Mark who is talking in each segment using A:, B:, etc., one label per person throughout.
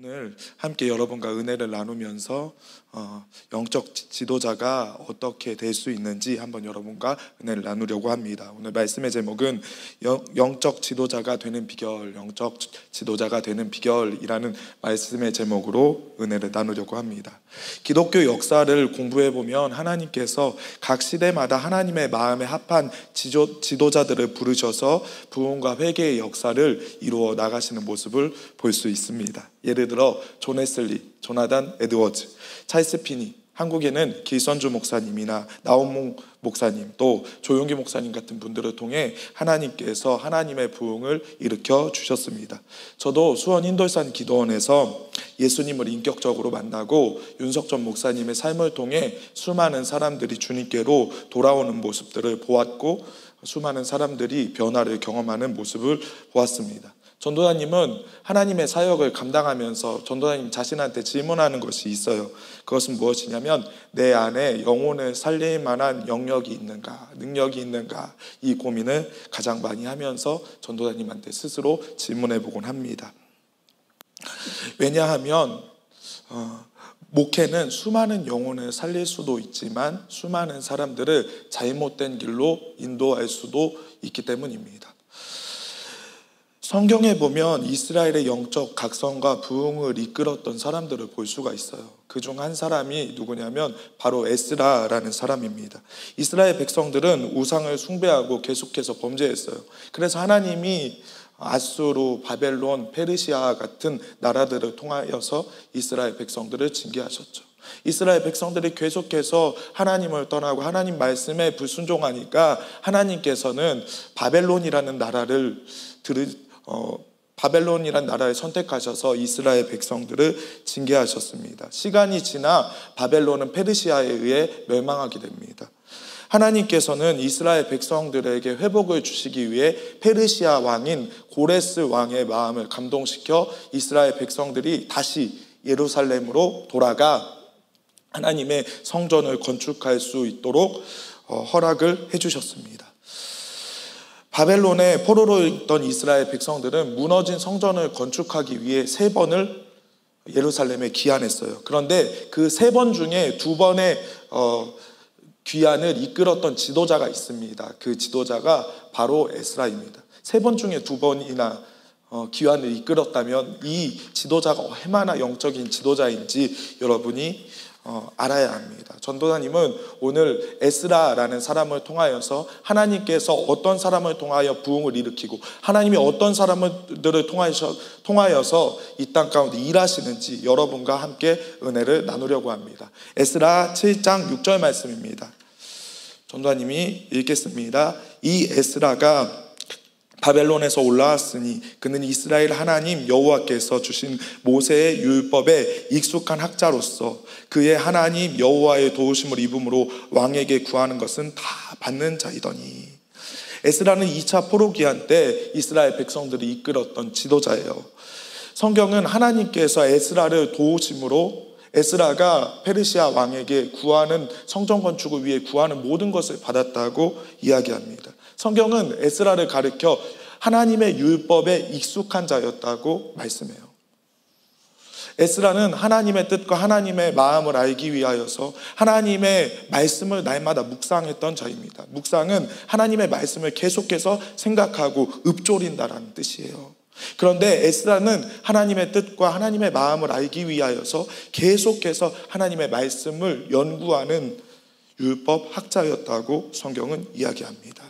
A: 오늘 함께 여러분과 은혜를 나누면서 영적 지도자가 어떻게 될 수 있는지 한번 여러분과 은혜를 나누려고 합니다. 오늘 말씀의 제목은 영적 지도자가 되는 비결, 영적 지도자가 되는 비결이라는 말씀의 제목으로 은혜를 나누려고 합니다. 기독교 역사를 공부해 보면 하나님께서 각 시대마다 하나님의 마음에 합한 지도자들을 부르셔서 부흥과 회개의 역사를 이루어 나가시는 모습을 볼 수 있습니다. 예를 들어 존 웨슬리, 조나단 에드워즈, 찰스 피니, 한국에는 길선주 목사님이나 나온몽 목사님, 또 조용기 목사님 같은 분들을 통해 하나님께서 하나님의 부흥을 일으켜 주셨습니다. 저도 수원 인돌산 기도원에서 예수님을 인격적으로 만나고 윤석전 목사님의 삶을 통해 수많은 사람들이 주님께로 돌아오는 모습들을 보았고, 수많은 사람들이 변화를 경험하는 모습을 보았습니다. 전도사님은 하나님의 사역을 감당하면서 전도사님 자신한테 질문하는 것이 있어요. 그것은 무엇이냐면, 내 안에 영혼을 살릴 만한 영역이 있는가, 능력이 있는가, 이 고민을 가장 많이 하면서 전도사님한테 스스로 질문해 보곤 합니다. 왜냐하면 목회는 수많은 영혼을 살릴 수도 있지만 수많은 사람들을 잘못된 길로 인도할 수도 있기 때문입니다. 성경에 보면 이스라엘의 영적 각성과 부흥을 이끌었던 사람들을 볼 수가 있어요. 그중 한 사람이 누구냐면 바로 에스라라는 사람입니다. 이스라엘 백성들은 우상을 숭배하고 계속해서 범죄했어요. 그래서 하나님이 아수르, 바벨론, 페르시아 같은 나라들을 통하여서 이스라엘 백성들을 징계하셨죠. 이스라엘 백성들이 계속해서 하나님을 떠나고 하나님 말씀에 불순종하니까 하나님께서는 바벨론이라는 나라를 선택하셔서 이스라엘 백성들을 징계하셨습니다. 시간이 지나 바벨론은 페르시아에 의해 멸망하게 됩니다. 하나님께서는 이스라엘 백성들에게 회복을 주시기 위해 페르시아 왕인 고레스 왕의 마음을 감동시켜 이스라엘 백성들이 다시 예루살렘으로 돌아가 하나님의 성전을 건축할 수 있도록 허락을 해주셨습니다. 바벨론에 포로로 있던 이스라엘 백성들은 무너진 성전을 건축하기 위해 3번을 예루살렘에 귀환했어요. 그런데 그 3번 중에 2번의 귀환을 이끌었던 지도자가 있습니다. 그 지도자가 바로 에스라입니다. 3번 중에 2번이나 귀환을 이끌었다면 이 지도자가 얼마나 영적인 지도자인지 여러분이 알아야 합니다. 전도사님은 오늘 에스라라는 사람을 통하여서 하나님께서 어떤 사람을 통하여 부흥을 일으키고 하나님이 어떤 사람들을 통하여서 이 땅 가운데 일하시는지 여러분과 함께 은혜를 나누려고 합니다. 에스라 7장 6절 말씀입니다. 전도사님이 읽겠습니다. 이 에스라가 바벨론에서 올라왔으니 그는 이스라엘 하나님 여호와께서 주신 모세의 율법에 익숙한 학자로서 그의 하나님 여호와의 도우심을 입음으로 왕에게 구하는 것은 다 받는 자이더니. 에스라는 2차 포로기한 때 이스라엘 백성들이 이끌었던 지도자예요. 성경은 하나님께서 에스라를 도우심으로 에스라가 페르시아 왕에게 구하는 성전 건축을 위해 구하는 모든 것을 받았다고 이야기합니다. 성경은 에스라를 가리켜 하나님의 율법에 익숙한 자였다고 말씀해요. 에스라는 하나님의 뜻과 하나님의 마음을 알기 위하여서 하나님의 말씀을 날마다 묵상했던 자입니다. 묵상은 하나님의 말씀을 계속해서 생각하고 읊조린다라는 뜻이에요. 그런데 에스라는 하나님의 뜻과 하나님의 마음을 알기 위하여서 계속해서 하나님의 말씀을 연구하는 율법 학자였다고 성경은 이야기합니다.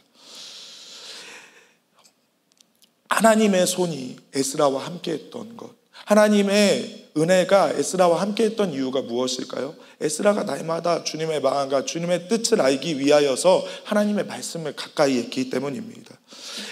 A: 하나님의 손이 에스라와 함께했던 것, 하나님의 은혜가 에스라와 함께했던 이유가 무엇일까요? 에스라가 날마다 주님의 마음과 주님의 뜻을 알기 위하여서 하나님의 말씀을 가까이 했기 때문입니다.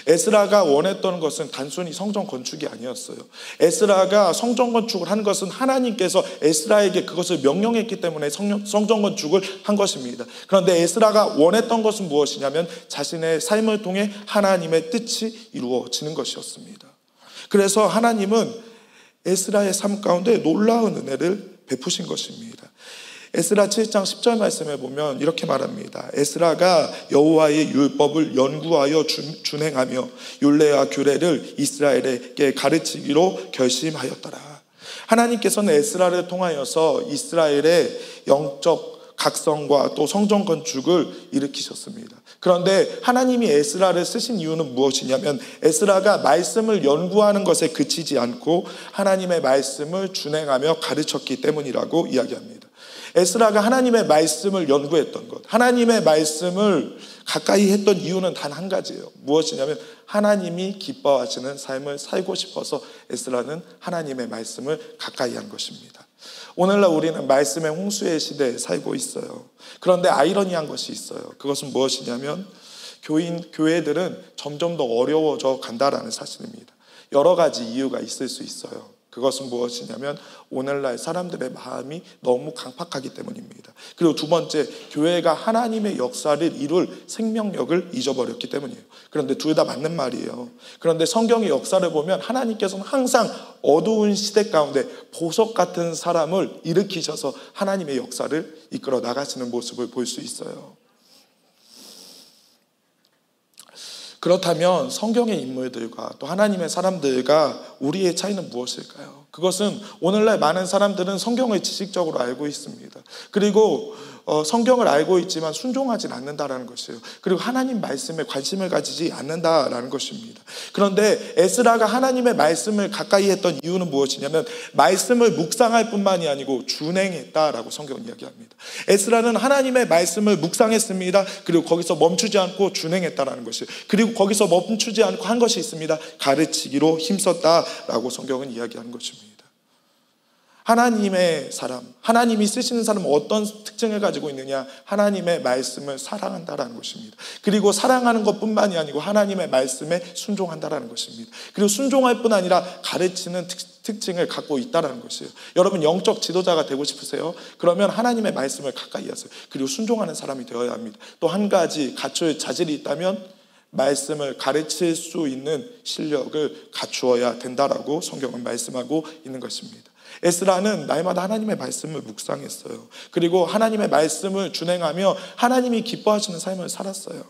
A: 에스라가 원했던 것은 단순히 성전 건축이 아니었어요. 에스라가 성전 건축을 한 것은 하나님께서 에스라에게 그것을 명령했기 때문에 성전 건축을 한 것입니다. 그런데 에스라가 원했던 것은 무엇이냐면 자신의 삶을 통해 하나님의 뜻이 이루어지는 것이었습니다. 그래서 하나님은 에스라의 삶 가운데 놀라운 은혜를 베푸신 것입니다. 에스라 7장 10절 말씀에 보면 이렇게 말합니다. 에스라가 여호와의 율법을 연구하여 준행하며 율례와 규례를 이스라엘에게 가르치기로 결심하였더라. 하나님께서는 에스라를 통하여서 이스라엘의 영적 각성과 또 성전 건축을 일으키셨습니다. 그런데 하나님이 에스라를 쓰신 이유는 무엇이냐면 에스라가 말씀을 연구하는 것에 그치지 않고 하나님의 말씀을 준행하며 가르쳤기 때문이라고 이야기합니다. 에스라가 하나님의 말씀을 연구했던 것, 하나님의 말씀을 가까이 했던 이유는 단 한 가지예요. 무엇이냐면 하나님이 기뻐하시는 삶을 살고 싶어서 에스라는 하나님의 말씀을 가까이 한 것입니다. 오늘날 우리는 말씀의 홍수의 시대에 살고 있어요. 그런데 아이러니한 것이 있어요. 그것은 무엇이냐면 교회들은 점점 더 어려워져 간다라는 사실입니다. 여러 가지 이유가 있을 수 있어요. 그것은 무엇이냐면 오늘날 사람들의 마음이 너무 강팍하기 때문입니다. 그리고 두 번째, 교회가 하나님의 역사를 이룰 생명력을 잊어버렸기 때문이에요. 그런데 둘 다 맞는 말이에요. 그런데 성경의 역사를 보면 하나님께서는 항상 어두운 시대 가운데 보석 같은 사람을 일으키셔서 하나님의 역사를 이끌어 나가시는 모습을 볼 수 있어요. 그렇다면 성경의 인물들과 또 하나님의 사람들과 우리의 차이는 무엇일까요? 그것은 오늘날 많은 사람들은 성경을 지식적으로 알고 있습니다. 그리고 성경을 알고 있지만 순종하진 않는다라는 것이에요. 그리고 하나님 말씀에 관심을 가지지 않는다라는 것입니다. 그런데 에스라가 하나님의 말씀을 가까이 했던 이유는 무엇이냐면 말씀을 묵상할 뿐만이 아니고 준행했다라고 성경은 이야기합니다. 에스라는 하나님의 말씀을 묵상했습니다. 그리고 거기서 멈추지 않고 준행했다라는 것이에요. 그리고 거기서 멈추지 않고 한 것이 있습니다. 가르치기로 힘썼다라고 성경은 이야기하는 것입니다. 하나님의 사람, 하나님이 쓰시는 사람은 어떤 특징을 가지고 있느냐? 하나님의 말씀을 사랑한다라는 것입니다. 그리고 사랑하는 것뿐만이 아니고 하나님의 말씀에 순종한다라는 것입니다. 그리고 순종할 뿐 아니라 가르치는 특징을 갖고 있다라는 것이에요. 여러분 영적 지도자가 되고 싶으세요? 그러면 하나님의 말씀을 가까이 하세요. 그리고 순종하는 사람이 되어야 합니다. 또 한 가지 갖출 자질이 있다면 말씀을 가르칠 수 있는 실력을 갖추어야 된다라고 성경은 말씀하고 있는 것입니다. 에스라는 날마다 하나님의 말씀을 묵상했어요. 그리고 하나님의 말씀을 준행하며 하나님이 기뻐하시는 삶을 살았어요.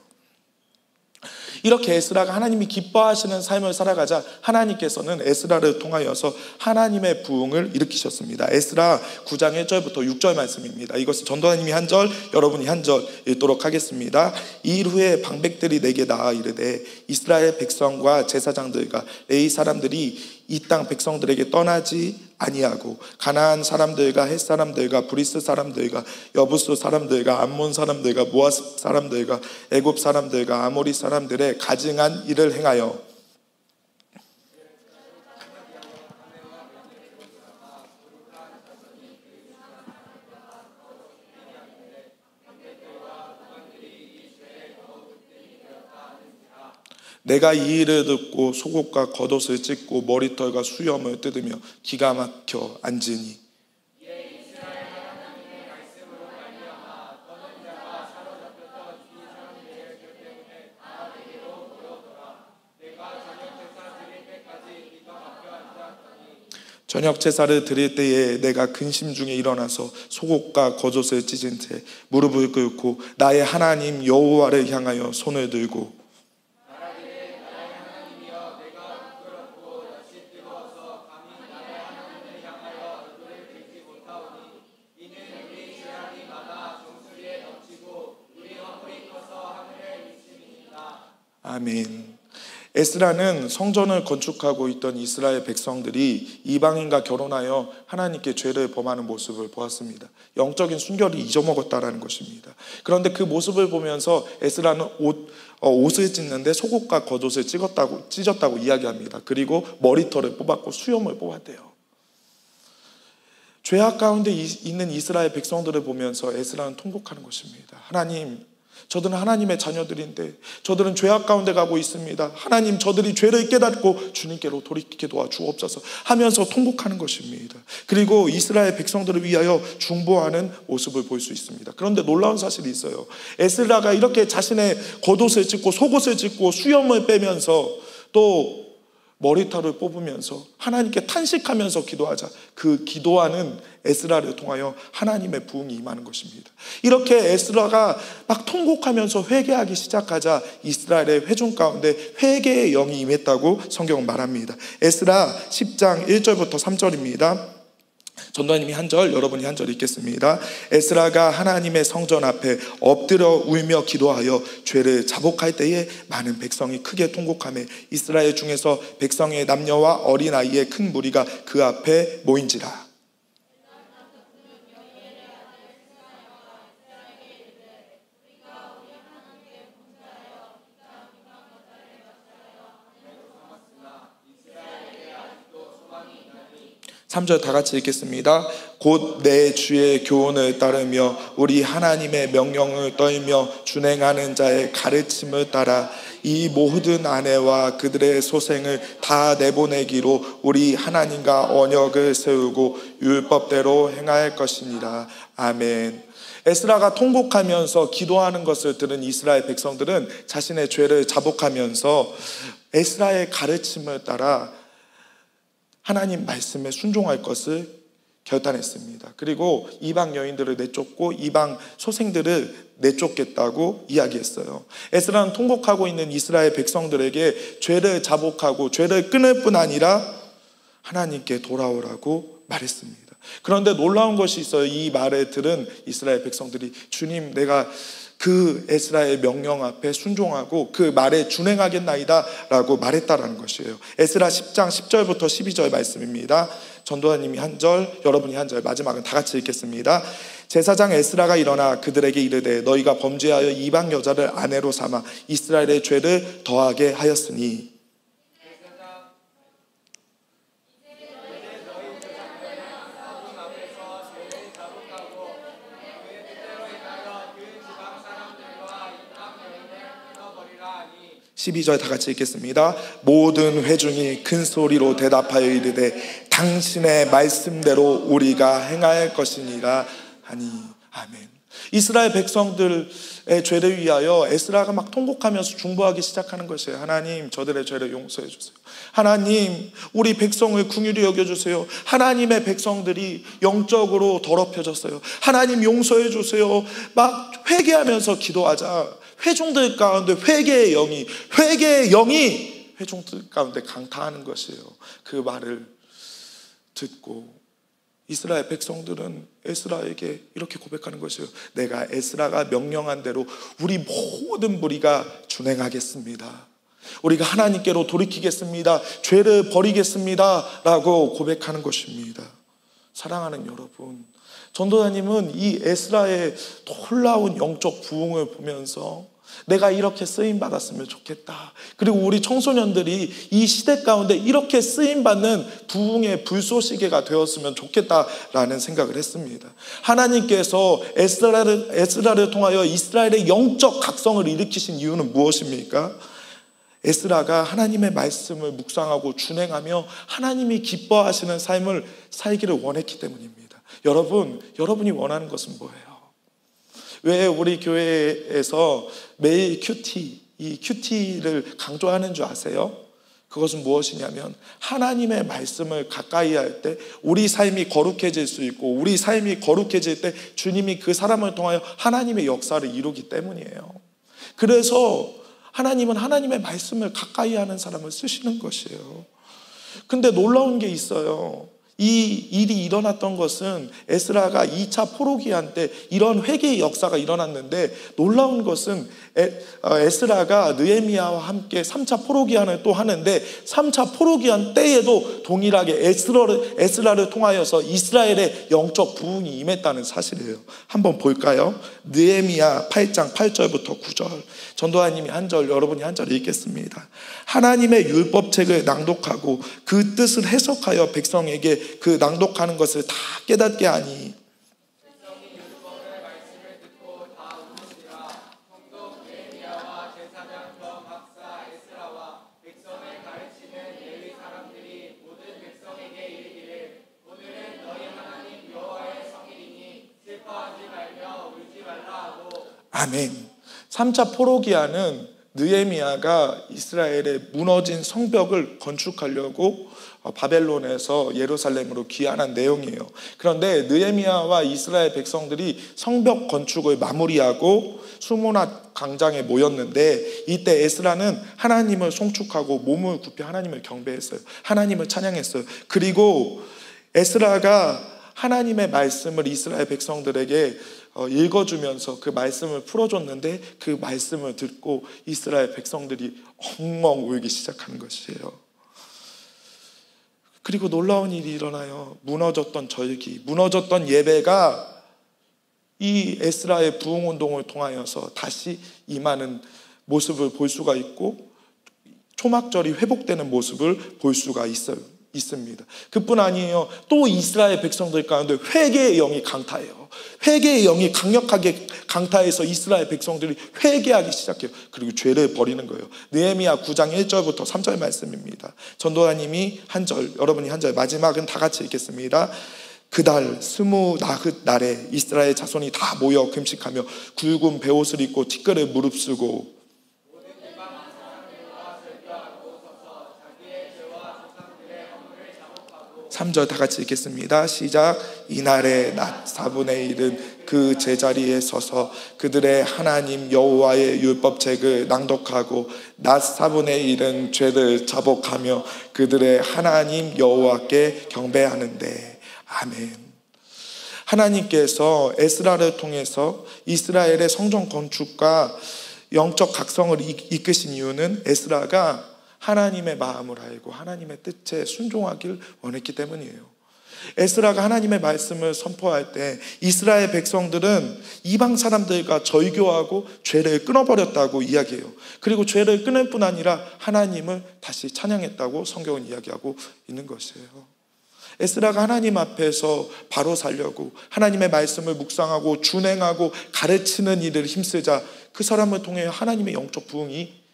A: 이렇게 에스라가 하나님이 기뻐하시는 삶을 살아가자 하나님께서는 에스라를 통하여서 하나님의 부흥을 일으키셨습니다. 에스라 9장 1절부터 6절 말씀입니다. 이것은 전도사님이 한 절, 여러분이 한 절 읽도록 하겠습니다. 이 일 후에 방백들이 내게 나아 이르되 이스라엘 백성과 제사장들과 레위 사람들이 이 땅 백성들에게 떠나지 아니하고 가나안 사람들과 헷 사람들과 브리스 사람들과 여부스 사람들과 암몬 사람들과 모압 사람들과 애굽 사람들과 아모리 사람들의 가증한 일을 행하여 내가 이 일을 듣고 속옷과 겉옷을 찢고 머리털과 수염을 뜯으며 기가 막혀 앉으니 저녁 제사를 드릴 때에 내가 근심 중에 일어나서 속옷과 겉옷을 찢은 채 무릎을 꿇고 나의 하나님 여호와를 향하여 손을 들고 아멘. 에스라는 성전을 건축하고 있던 이스라엘 백성들이 이방인과 결혼하여 하나님께 죄를 범하는 모습을 보았습니다. 영적인 순결을 잊어먹었다라는 것입니다. 그런데 그 모습을 보면서 에스라는 옷을 찢는데 속옷과 겉옷을 찢었다고 이야기합니다. 그리고 머리털을 뽑았고 수염을 뽑았대요. 죄악 가운데 있는 이스라엘 백성들을 보면서 에스라는 통곡하는 것입니다. 하나님, 저들은 하나님의 자녀들인데 저들은 죄악 가운데 가고 있습니다. 하나님, 저들이 죄를 깨닫고 주님께로 돌이키게 도와주옵소서 하면서 통곡하는 것입니다. 그리고 이스라엘 백성들을 위하여 중보하는 모습을 볼 수 있습니다. 그런데 놀라운 사실이 있어요. 에스라가 이렇게 자신의 겉옷을 찢고 속옷을 찢고 수염을 빼면서 또 머리털을 뽑으면서 하나님께 탄식하면서 기도하자 그 기도하는 에스라를 통하여 하나님의 부흥이 임하는 것입니다. 이렇게 에스라가 막 통곡하면서 회개하기 시작하자 이스라엘의 회중 가운데 회개의 영이 임했다고 성경은 말합니다. 에스라 10장 1절부터 3절입니다. 전도사님이 한 절, 여러분이 한 절 읽겠습니다. 에스라가 하나님의 성전 앞에 엎드려 울며 기도하여 죄를 자복할 때에 많은 백성이 크게 통곡하며 이스라엘 중에서 백성의 남녀와 어린아이의 큰 무리가 그 앞에 모인지라. 3절 다 같이 읽겠습니다. 곧 내 주의 교훈을 따르며 우리 하나님의 명령을 떨며 준행하는 자의 가르침을 따라 이 모든 아내와 그들의 소생을 다 내보내기로 우리 하나님과 언약을 세우고 율법대로 행할 것이니라. 아멘. 에스라가 통곡하면서 기도하는 것을 들은 이스라엘 백성들은 자신의 죄를 자복하면서 에스라의 가르침을 따라 하나님 말씀에 순종할 것을 결단했습니다. 그리고 이방 여인들을 내쫓고 이방 소생들을 내쫓겠다고 이야기했어요. 에스라는 통곡하고 있는 이스라엘 백성들에게 죄를 자복하고 죄를 끊을 뿐 아니라 하나님께 돌아오라고 말했습니다. 그런데 놀라운 것이 있어요. 이 말을 들은 이스라엘 백성들이 주님, 내가 그 에스라의 명령 앞에 순종하고 그 말에 준행하겠나이다 라고 말했다라는 것이에요. 에스라 10장 10절부터 12절 말씀입니다. 전도사님이 한 절, 여러분이 한 절, 마지막은 다 같이 읽겠습니다. 제사장 에스라가 일어나 그들에게 이르되 너희가 범죄하여 이방 여자를 아내로 삼아 이스라엘의 죄를 더하게 하였으니 12절 다 같이 읽겠습니다. 모든 회중이 큰 소리로 대답하여 이르되 당신의 말씀대로 우리가 행할 것이니라 하니. 아멘. 이스라엘 백성들의 죄를 위하여 에스라가 막 통곡하면서 중보하기 시작하는 것이에요. 하나님, 저들의 죄를 용서해 주세요. 하나님, 우리 백성을 긍휼히 여겨주세요. 하나님의 백성들이 영적으로 더럽혀졌어요. 하나님 용서해 주세요. 막 회개하면서 기도하자. 회중들 가운데 회개의 영이 회중들 가운데 강타하는 것이에요. 그 말을 듣고 이스라엘 백성들은 에스라에게 이렇게 고백하는 것이에요. 내가 에스라가 명령한 대로 우리 모든 무리가 준행하겠습니다. 우리가 하나님께로 돌이키겠습니다. 죄를 버리겠습니다 라고 고백하는 것입니다. 사랑하는 여러분, 전도사님은 이 에스라의 놀라운 영적 부흥을 보면서 내가 이렇게 쓰임받았으면 좋겠다. 그리고 우리 청소년들이 이 시대 가운데 이렇게 쓰임받는 부흥의 불쏘시개가 되었으면 좋겠다라는 생각을 했습니다. 하나님께서 에스라를 통하여 이스라엘의 영적 각성을 일으키신 이유는 무엇입니까? 에스라가 하나님의 말씀을 묵상하고 준행하며 하나님이 기뻐하시는 삶을 살기를 원했기 때문입니다. 여러분이 원하는 것은 뭐예요? 왜 우리 교회에서 매일 이 큐티를 강조하는 줄 아세요? 그것은 무엇이냐면 하나님의 말씀을 가까이 할 때 우리 삶이 거룩해질 수 있고 우리 삶이 거룩해질 때 주님이 그 사람을 통하여 하나님의 역사를 이루기 때문이에요. 그래서 하나님은 하나님의 말씀을 가까이 하는 사람을 쓰시는 것이에요. 근데 놀라운 게 있어요. 이 일이 일어났던 것은 에스라가 2차 포로기한 때 이런 회개의 역사가 일어났는데, 놀라운 것은 에스라가 느헤미야와 함께 3차 포로기한을 또 하는데 3차 포로기한 때에도 동일하게 에스라를 통하여서 이스라엘의 영적 부흥이 임했다는 사실이에요. 한번 볼까요? 느헤미야 8장 8절부터 9절, 전도사님이 한 절, 여러분이 한 절 읽겠습니다. 하나님의 율법책을 낭독하고 그 뜻을 해석하여 백성에게 그 낭독하는 것을 다 깨닫게 하니 아멘. 3차 포로기한은 느헤미야가 이스라엘의 무너진 성벽을 건축하려고 바벨론에서 예루살렘으로 귀환한 내용이에요. 그런데 느헤미야와 이스라엘 백성들이 성벽 건축을 마무리하고 수문화 광장에 모였는데, 이때 에스라는 하나님을 송축하고 몸을 굽혀 하나님을 경배했어요. 하나님을 찬양했어요. 그리고 에스라가 하나님의 말씀을 이스라엘 백성들에게 읽어주면서 그 말씀을 풀어줬는데 그 말씀을 듣고 이스라엘 백성들이 엉엉 울기 시작하는 것이에요. 그리고 놀라운 일이 일어나요. 무너졌던 절기, 무너졌던 예배가 이 에스라의 부흥운동을 통하여서 다시 임하는 모습을 볼 수가 있고 초막절이 회복되는 모습을 볼 수가 있습니다. 그뿐 아니에요. 또 이스라엘 백성들 가운데 회개의 영이 강타해요. 회개의 영이 강력하게 강타해서 이스라엘 백성들이 회개하기 시작해요. 그리고 죄를 버리는 거예요. 느헤미야 9장 1절부터 3절 말씀입니다. 전도사님이 한 절, 여러분이 한 절, 마지막은 다 같이 읽겠습니다. 그달 스무 나흘 날에 이스라엘 자손이 다 모여 금식하며 굵은 베옷을 입고 티끌에 무릅쓰고 3절 다 같이 읽겠습니다. 시작. 이날의 낮 4분의 1은 그 제자리에 서서 그들의 하나님 여호와의 율법책을 낭독하고 낮 4분의 1은 죄를 자복하며 그들의 하나님 여호와께 경배하는데. 아멘. 하나님께서 에스라를 통해서 이스라엘의 성전 건축과 영적 각성을 이끄신 이유는 에스라가 하나님의 마음을 알고 하나님의 뜻에 순종하길 원했기 때문이에요. 에스라가 하나님의 말씀을 선포할 때 이스라엘 백성들은 이방 사람들과 절교하고 죄를 끊어버렸다고 이야기해요. 그리고 죄를 끊을 뿐 아니라 하나님을 다시 찬양했다고 성경은 이야기하고 있는 것이에요. 에스라가 하나님 앞에서 바로 살려고 하나님의 말씀을 묵상하고 준행하고 가르치는 일을 힘쓰자 그 사람을 통해 하나님의 영적 부흥이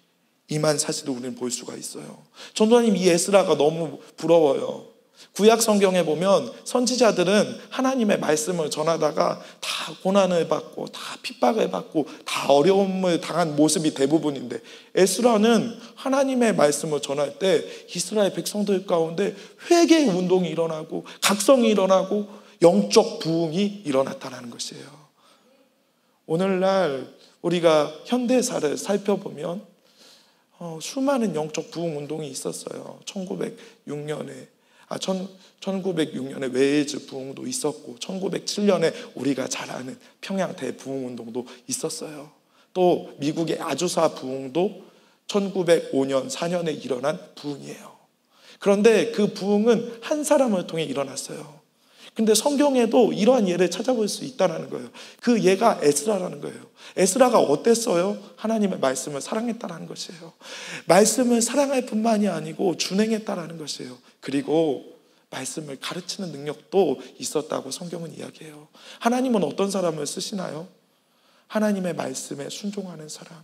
A: 임한 사실을 우리는 볼 수가 있어요. 전도사님, 이 에스라가 너무 부러워요. 구약 성경에 보면 선지자들은 하나님의 말씀을 전하다가 다 고난을 받고 다 핍박을 받고 다 어려움을 당한 모습이 대부분인데 에스라는 하나님의 말씀을 전할 때 이스라엘 백성들 가운데 회개의 운동이 일어나고 각성이 일어나고 영적 부흥이 일어났다는 것이에요. 오늘날 우리가 현대사를 살펴보면 수많은 영적 부흥 운동이 있었어요. 1906년에 웨일즈 부흥도 있었고 1907년에 우리가 잘 아는 평양 대부흥 운동도 있었어요. 또 미국의 아주사 부흥도 1905년 4년에 일어난 부흥이에요. 그런데 그 부흥은 한 사람을 통해 일어났어요. 근데 성경에도 이러한 예를 찾아볼 수 있다는 거예요. 그 예가 에스라라는 거예요. 에스라가 어땠어요? 하나님의 말씀을 사랑했다는 것이에요. 말씀을 사랑할 뿐만이 아니고 준행했다는 것이에요. 그리고 말씀을 가르치는 능력도 있었다고 성경은 이야기해요. 하나님은 어떤 사람을 쓰시나요? 하나님의 말씀에 순종하는 사람,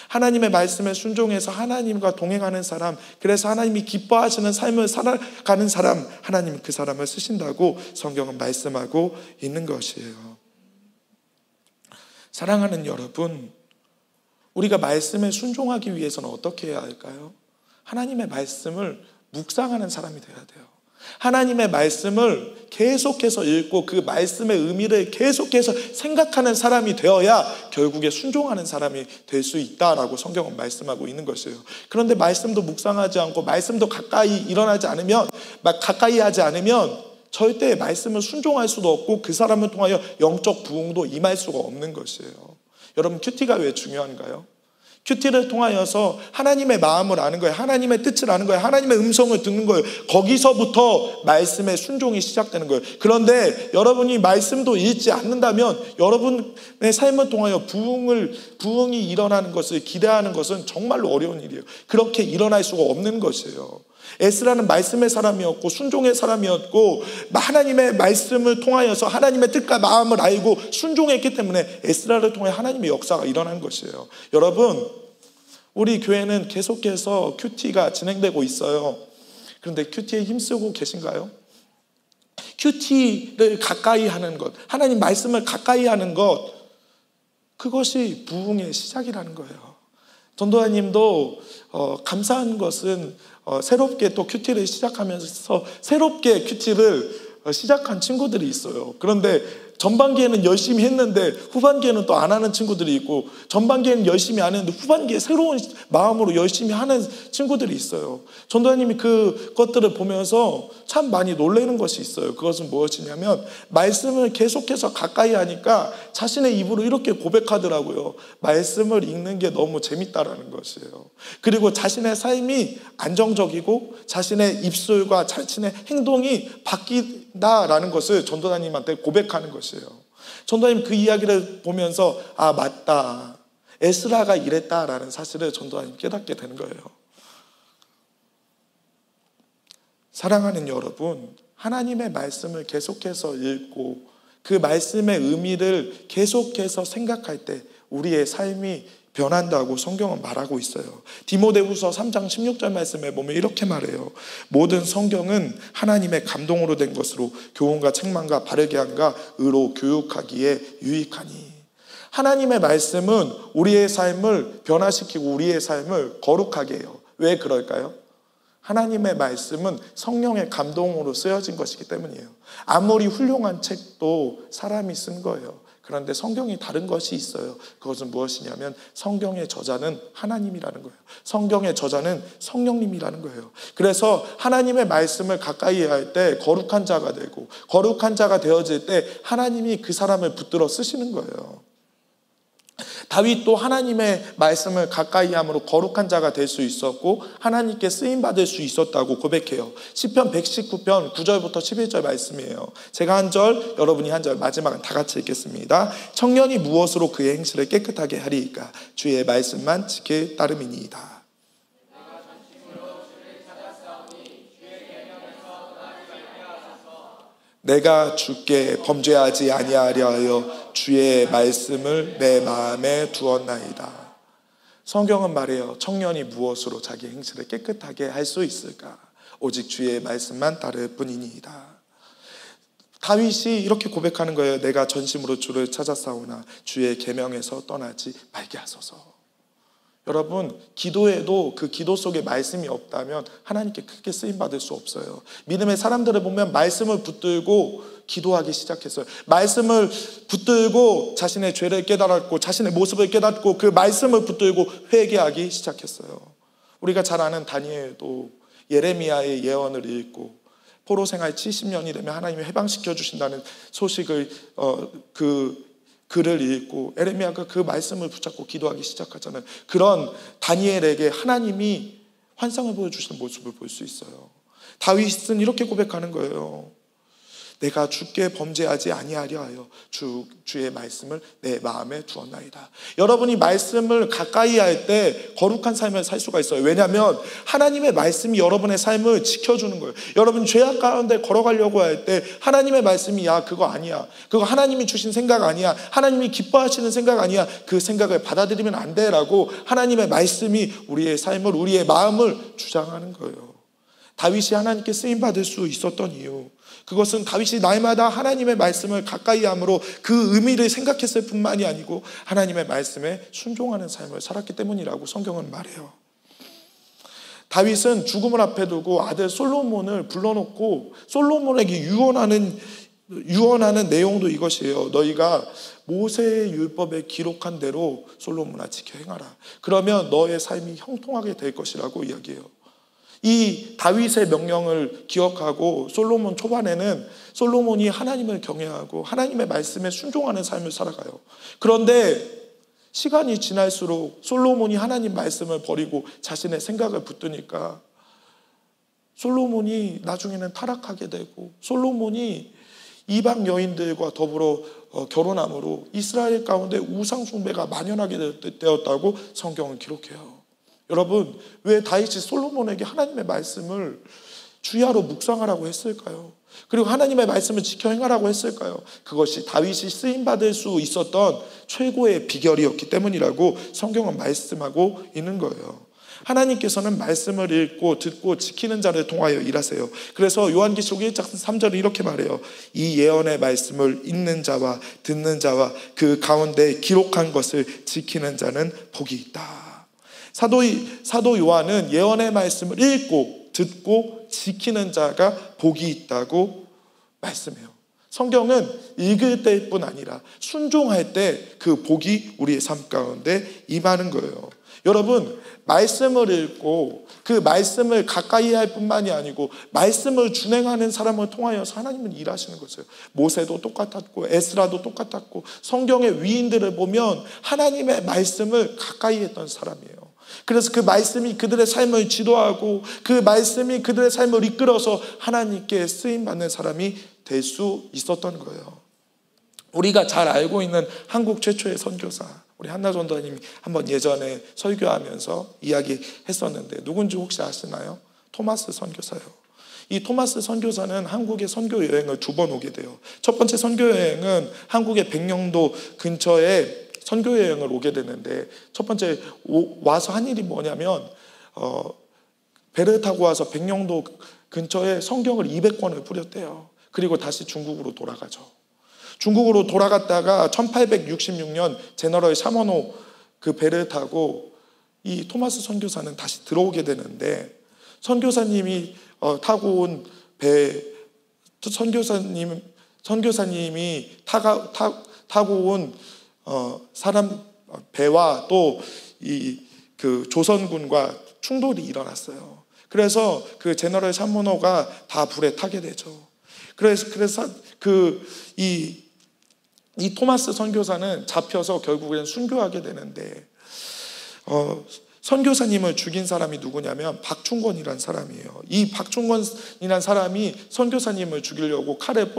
A: 하나님의 말씀에 순종해서 하나님과 동행하는 사람, 그래서 하나님이 기뻐하시는 삶을 살아가는 사람, 하나님은 그 사람을 쓰신다고 성경은 말씀하고 있는 것이에요. 사랑하는 여러분, 우리가 말씀에 순종하기 위해서는 어떻게 해야 할까요? 하나님의 말씀을 묵상하는 사람이 되어야 돼요. 하나님의 말씀을 계속해서 읽고 그 말씀의 의미를 계속해서 생각하는 사람이 되어야 결국에 순종하는 사람이 될 수 있다라고 성경은 말씀하고 있는 것이에요. 그런데 말씀도 묵상하지 않고 말씀도 가까이 하지 않으면 절대 말씀을 순종할 수도 없고 그 사람을 통하여 영적 부흥도 임할 수가 없는 것이에요. 여러분, 큐티가 왜 중요한가요? 큐티를 통하여서 하나님의 마음을 아는 거예요. 하나님의 뜻을 아는 거예요. 하나님의 음성을 듣는 거예요. 거기서부터 말씀의 순종이 시작되는 거예요. 그런데 여러분이 말씀도 읽지 않는다면 여러분의 삶을 통하여 부흥이 일어나는 것을 기대하는 것은 정말로 어려운 일이에요. 그렇게 일어날 수가 없는 것이에요. 에스라는 말씀의 사람이었고 순종의 사람이었고 하나님의 말씀을 통하여서 하나님의 뜻과 마음을 알고 순종했기 때문에 에스라를 통해 하나님의 역사가 일어난 것이에요. 여러분, 우리 교회는 계속해서 큐티가 진행되고 있어요. 그런데 큐티에 힘쓰고 계신가요? 큐티를 가까이 하는 것, 하나님 말씀을 가까이 하는 것, 그것이 부흥의 시작이라는 거예요. 전도사님도 감사한 것은 새롭게 또 큐티를 시작하면서 새롭게 큐티를 시작한 친구들이 있어요. 그런데 전반기에는 열심히 했는데 후반기에는 또 안 하는 친구들이 있고, 전반기에는 열심히 안 했는데 후반기에 새로운 마음으로 열심히 하는 친구들이 있어요. 전도사님이 그것들을 보면서 참 많이 놀라는 것이 있어요. 그것은 무엇이냐면, 말씀을 계속해서 가까이 하니까 자신의 입으로 이렇게 고백하더라고요. 말씀을 읽는 게 너무 재밌다라는 것이에요. 그리고 자신의 삶이 안정적이고 자신의 입술과 자신의 행동이 바뀐다라는 것을 전도사님한테 고백하는 것이에요. 전도사님 그 이야기를 보면서 아, 맞다, 에스라가 이랬다라는 사실을 전도사님 깨닫게 되는 거예요. 사랑하는 여러분, 하나님의 말씀을 계속해서 읽고 그 말씀의 의미를 계속해서 생각할 때 우리의 삶이 변한다고 성경은 말하고 있어요. 디모데후서 3장 16절 말씀에 보면 이렇게 말해요. 모든 성경은 하나님의 감동으로 된 것으로 교훈과 책망과 바르게 함과 의로 교육하기에 유익하니. 하나님의 말씀은 우리의 삶을 변화시키고 우리의 삶을 거룩하게 해요. 왜 그럴까요? 하나님의 말씀은 성령의 감동으로 쓰여진 것이기 때문이에요. 아무리 훌륭한 책도 사람이 쓴 거예요. 그런데 성경이 다른 것이 있어요. 그것은 무엇이냐면 성경의 저자는 하나님이라는 거예요. 성경의 저자는 성령님이라는 거예요. 그래서 하나님의 말씀을 가까이 할 때 거룩한 자가 되고, 거룩한 자가 되어질 때 하나님이 그 사람을 붙들어 쓰시는 거예요. 다윗도 하나님의 말씀을 가까이 함으로 거룩한 자가 될 수 있었고 하나님께 쓰임받을 수 있었다고 고백해요. 시편 119편 9절부터 11절 말씀이에요. 제가 한 절, 여러분이 한 절, 마지막은 다 같이 읽겠습니다. 청년이 무엇으로 그의 행실을 깨끗하게 하리이까? 주의 말씀만 지킬 따름이니이다. 내가 주께 범죄하지 아니하려 하여 주의 말씀을 내 마음에 두었나이다. 성경은 말해요. 청년이 무엇으로 자기 행실을 깨끗하게 할 수 있을까? 오직 주의 말씀만 따를 뿐이니이다. 다윗이 이렇게 고백하는 거예요. 내가 전심으로 주를 찾았사오나 주의 계명에서 떠나지 말게 하소서. 여러분, 기도에도 그 기도 속에 말씀이 없다면 하나님께 크게 쓰임받을 수 없어요. 믿음의 사람들을 보면 말씀을 붙들고 기도하기 시작했어요. 말씀을 붙들고 자신의 죄를 깨달았고 자신의 모습을 깨닫고 그 말씀을 붙들고 회개하기 시작했어요. 우리가 잘 아는 다니엘도 예레미야의 예언을 읽고 포로 생활 70년이 되면 하나님이 해방시켜 주신다는 소식을 글을 읽고 예레미야가 그 말씀을 붙잡고 기도하기 시작하잖아요. 그런 다니엘에게 하나님이 환상을 보여주시는 모습을 볼 수 있어요. 다윗은 이렇게 고백하는 거예요. 내가 주께 범죄하지 아니하려 하여 주의 말씀을 내 마음에 두었나이다. 여러분이 말씀을 가까이 할 때 거룩한 삶을 살 수가 있어요. 왜냐하면 하나님의 말씀이 여러분의 삶을 지켜주는 거예요. 여러분 죄악 가운데 걸어가려고 할 때 하나님의 말씀이 야 그거 아니야, 그거 하나님이 주신 생각 아니야, 하나님이 기뻐하시는 생각 아니야, 그 생각을 받아들이면 안 돼 라고 하나님의 말씀이 우리의 삶을, 우리의 마음을 주장하는 거예요. 다윗이 하나님께 쓰임받을 수 있었던 이유, 그것은 다윗이 날마다 하나님의 말씀을 가까이 함으로 그 의미를 생각했을 뿐만이 아니고 하나님의 말씀에 순종하는 삶을 살았기 때문이라고 성경은 말해요. 다윗은 죽음을 앞에 두고 아들 솔로몬을 불러놓고 솔로몬에게 유언하는 내용도 이것이에요. 너희가 모세의 율법에 기록한 대로 솔로몬아 지켜 행하라. 그러면 너의 삶이 형통하게 될 것이라고 이야기해요. 이 다윗의 명령을 기억하고 솔로몬 초반에는 솔로몬이 하나님을 경외하고 하나님의 말씀에 순종하는 삶을 살아가요. 그런데 시간이 지날수록 솔로몬이 하나님 말씀을 버리고 자신의 생각을 붙드니까 솔로몬이 나중에는 타락하게 되고 솔로몬이 이방 여인들과 더불어 결혼함으로 이스라엘 가운데 우상 숭배가 만연하게 되었다고 성경은 기록해요. 여러분, 왜 다윗이 솔로몬에게 하나님의 말씀을 주야로 묵상하라고 했을까요? 그리고 하나님의 말씀을 지켜 행하라고 했을까요? 그것이 다윗이 쓰임받을 수 있었던 최고의 비결이었기 때문이라고 성경은 말씀하고 있는 거예요. 하나님께서는 말씀을 읽고 듣고 지키는 자를 통하여 일하세요. 그래서 요한계시록 1장 3절에 이렇게 말해요. 이 예언의 말씀을 읽는 자와 듣는 자와 그 가운데 기록한 것을 지키는 자는 복이 있다. 사도 요한은 예언의 말씀을 읽고 듣고 지키는 자가 복이 있다고 말씀해요. 성경은 읽을 때뿐 아니라 순종할 때 그 복이 우리의 삶 가운데 임하는 거예요. 여러분, 말씀을 읽고 그 말씀을 가까이 할 뿐만이 아니고 말씀을 준행하는 사람을 통하여서 하나님은 일하시는 거죠. 모세도 똑같았고 에스라도 똑같았고 성경의 위인들을 보면 하나님의 말씀을 가까이 했던 사람이에요. 그래서 그 말씀이 그들의 삶을 지도하고 그 말씀이 그들의 삶을 이끌어서 하나님께 쓰임받는 사람이 될 수 있었던 거예요. 우리가 잘 알고 있는 한국 최초의 선교사, 우리 한나 전도사님이 한번 예전에 설교하면서 이야기했었는데 누군지 혹시 아시나요? 토마스 선교사요. 이 토마스 선교사는 한국의 선교 여행을 2번 오게 돼요. 첫 번째 선교 여행은 한국의 백령도 근처에 선교 여행을 오게 되는데, 첫 번째 와서 한 일이 뭐냐면 배를 타고 와서 백령도 근처에 성경을 200권을 뿌렸대요. 그리고 다시 중국으로 돌아가죠. 중국으로 돌아갔다가 1866년 제너럴 샤머노 그 배를 타고 이 토마스 선교사는 다시 들어오게 되는데, 선교사님이 타고 온 배, 선교사님이 타고 온 사람 배와 또 그 조선군과 충돌이 일어났어요. 그래서 그 제너럴 샤머노가 다 불에 타게 되죠. 그래서 이 토마스 선교사는 잡혀서 결국엔 순교하게 되는데, 선교사님을 죽인 사람이 누구냐면 박충권이란 사람이에요. 이 박충권이란 사람이 선교사님을 죽이려고 칼을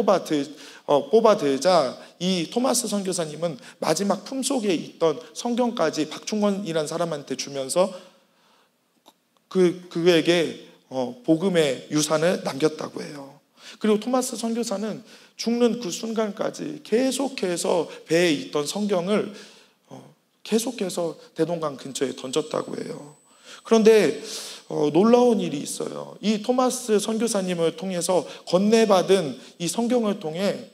A: 뽑아들자 이 토마스 선교사님은 마지막 품속에 있던 성경까지 박충권이란 사람한테 주면서 그에게 복음의 유산을 남겼다고 해요. 그리고 토마스 선교사는 죽는 그 순간까지 계속해서 배에 있던 성경을 계속해서 대동강 근처에 던졌다고 해요. 그런데 놀라운 일이 있어요. 이 토마스 선교사님을 통해서 건네받은 이 성경을 통해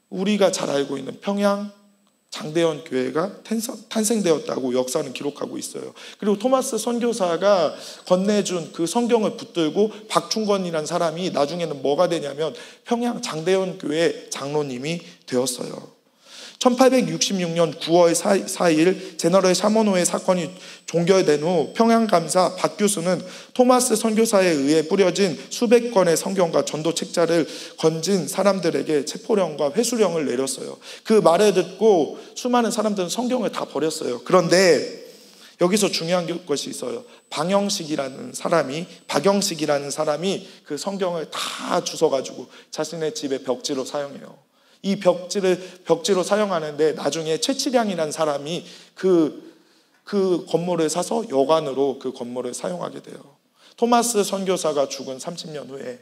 A: 우리가 잘 알고 있는 평양 장대원 교회가 탄생되었다고 역사는 기록하고 있어요. 그리고 토마스 선교사가 건네준 그 성경을 붙들고 박충권이라는 사람이 나중에는 뭐가 되냐면 평양 장대원 교회 장로님이 되었어요. 1866년 9월 4일 제너럴 샤머노의 사건이 종결된 후 평양감사 박 교수는 토마스 선교사에 의해 뿌려진 수백 권의 성경과 전도 책자를 건진 사람들에게 체포령과 회수령을 내렸어요. 그 말을 듣고 수많은 사람들은 성경을 다 버렸어요. 그런데 여기서 중요한 것이 있어요. 박영식이라는 사람이 그 성경을 다 주워가지고 자신의 집에 벽지로 사용해요. 이 벽지로 사용하는데 나중에 최치량이라는 사람이 그 건물을 사서 여관으로 그 건물을 사용하게 돼요. 토마스 선교사가 죽은 30년 후에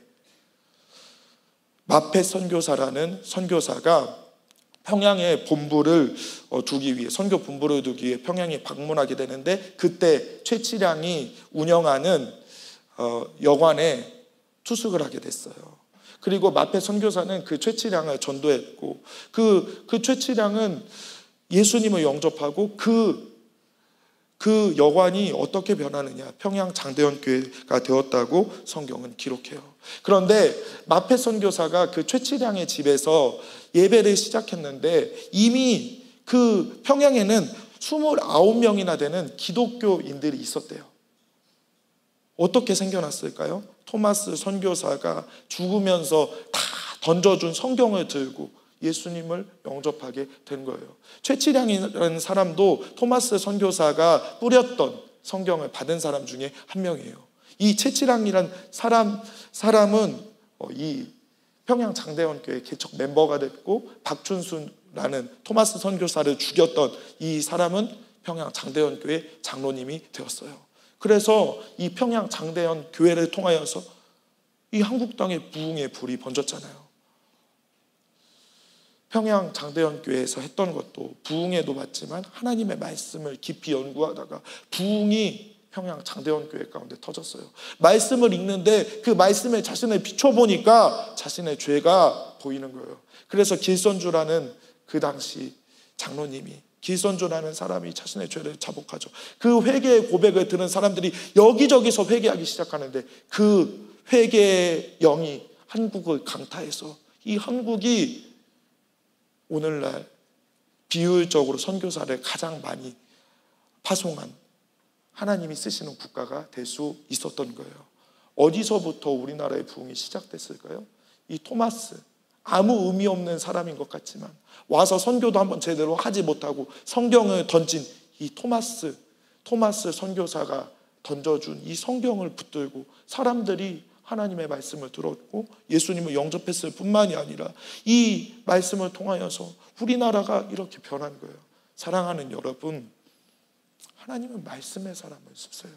A: 마페 선교사라는 선교사가 평양에 본부를 두기 위해, 선교 본부를 두기 위해 평양에 방문하게 되는데, 그때 최치량이 운영하는 여관에 투숙을 하게 됐어요. 그리고 마페 선교사는 그 최치량을 전도했고, 그 최치량은 예수님을 영접하고 그 여관이 어떻게 변하느냐, 평양 장대원 교회가 되었다고 성경은 기록해요. 그런데 마페 선교사가 그 최치량의 집에서 예배를 시작했는데 이미 그 평양에는 29명이나 되는 기독교인들이 있었대요. 어떻게 생겨났을까요? 토마스 선교사가 죽으면서 다 던져준 성경을 들고 예수님을 영접하게 된 거예요. 최치량이라는 사람도 토마스 선교사가 뿌렸던 성경을 받은 사람 중에 한 명이에요. 이 최치량이라는 사람은 이 평양 장대원 교회 개척 멤버가 됐고, 박춘순라는 토마스 선교사를 죽였던 이 사람은 평양 장대원 교회 장로님이 되었어요. 그래서 이 평양 장대원 교회를 통하여서 이 한국 땅에 부흥의 불이 번졌잖아요. 평양 장대원 교회에서 했던 것도 부흥에도 맞지만 하나님의 말씀을 깊이 연구하다가 부흥이 평양 장대원 교회 가운데 터졌어요. 말씀을 읽는데 그 말씀에 자신을 비춰보니까 자신의 죄가 보이는 거예요. 그래서 길선주라는 그 당시 장로님이, 길선주라는 사람이 자신의 죄를 자복하죠. 그 회개의 고백을 들은 사람들이 여기저기서 회개하기 시작하는데 그 회개의 영이 한국을 강타해서 이 한국이 오늘날 비효율적으로 선교사를 가장 많이 파송한 하나님이 쓰시는 국가가 될 수 있었던 거예요. 어디서부터 우리나라의 부흥이 시작됐을까요? 이 토마스, 아무 의미 없는 사람인 것 같지만 와서 선교도 한번 제대로 하지 못하고 성경을 던진 이 토마스 선교사가 던져준 이 성경을 붙들고 사람들이 하나님의 말씀을 들었고 예수님을 영접했을 뿐만이 아니라 이 말씀을 통하여서 우리나라가 이렇게 변한 거예요. 사랑하는 여러분, 하나님은 말씀의 사람을 쓰세요.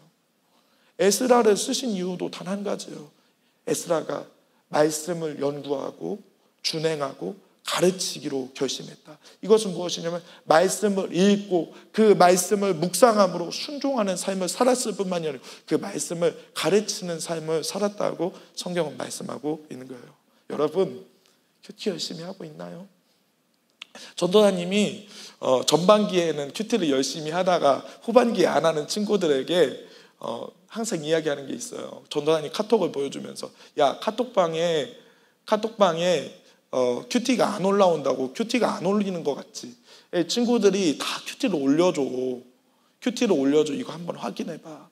A: 에스라를 쓰신 이유도 단 한 가지예요. 에스라가 말씀을 연구하고 준행하고 가르치기로 결심했다. 이것은 무엇이냐면 말씀을 읽고 그 말씀을 묵상함으로 순종하는 삶을 살았을 뿐만이 아니라 그 말씀을 가르치는 삶을 살았다고 성경은 말씀하고 있는 거예요. 여러분, 큐티 열심히 하고 있나요? 전도사님이 전반기에는 큐티를 열심히 하다가 후반기에 안 하는 친구들에게 항상 이야기하는 게 있어요. 전도사님 카톡을 보여주면서 야, 카톡방에 큐티가 안 올라온다고, 큐티가 안 올리는 것 같지? 친구들이 다 큐티를 올려줘. 이거 한번 확인해봐.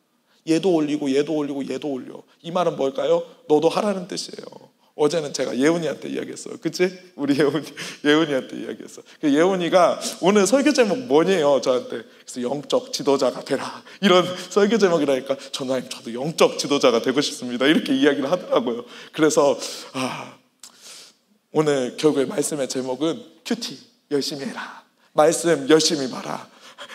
A: 얘도 올리고 얘도 올리고 얘도 올려. 이 말은 뭘까요? 너도 하라는 뜻이에요. 어제는 제가 예훈이한테 이야기했어요. 그치? 우리 예훈이한테 이야기했어. 예훈이가 오늘 설교 제목 뭐냐요? 저한테. 그래서 영적 지도자가 되라. 이런 설교 제목이라니까 전도사님 저도 영적 지도자가 되고 싶습니다. 이렇게 이야기를 하더라고요. 그래서 오늘 결국에 말씀의 제목은 큐티 열심히 해라. 말씀 열심히 봐라.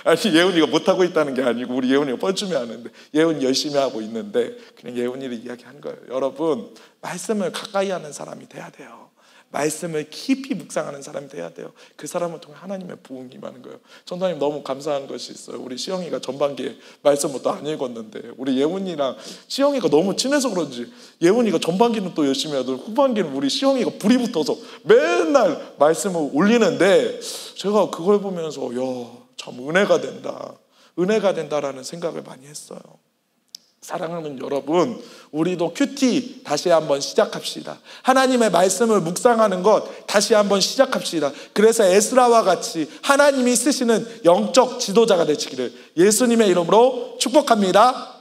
A: 아니 예훈이가 못하고 있다는 게 아니고 우리 예훈이가 뻘쭘해 하는데 예훈이 열심히 하고 있는데 그냥 예훈이를 이야기한 거예요. 여러분, 말씀을 가까이 하는 사람이 돼야 돼요. 말씀을 깊이 묵상하는 사람이 돼야 돼요. 그 사람을 통해 하나님의 부흥이 임하는 거예요. 전도사님 너무 감사한 것이 있어요. 우리 시영이가 전반기에 말씀부터 안 읽었는데 우리 예훈이랑 시영이가 너무 친해서 그런지 예훈이가 전반기는 또 열심히 하더니 후반기는 우리 시영이가 불이 붙어서 맨날 말씀을 올리는데 제가 그걸 보면서 참 은혜가 된다라는 생각을 많이 했어요. 사랑하는 여러분, 우리도 큐티 다시 한번 시작합시다. 하나님의 말씀을 묵상하는 것 다시 한번 시작합시다. 그래서 에스라와 같이 하나님이 쓰시는 영적 지도자가 되시기를 예수님의 이름으로 축복합니다.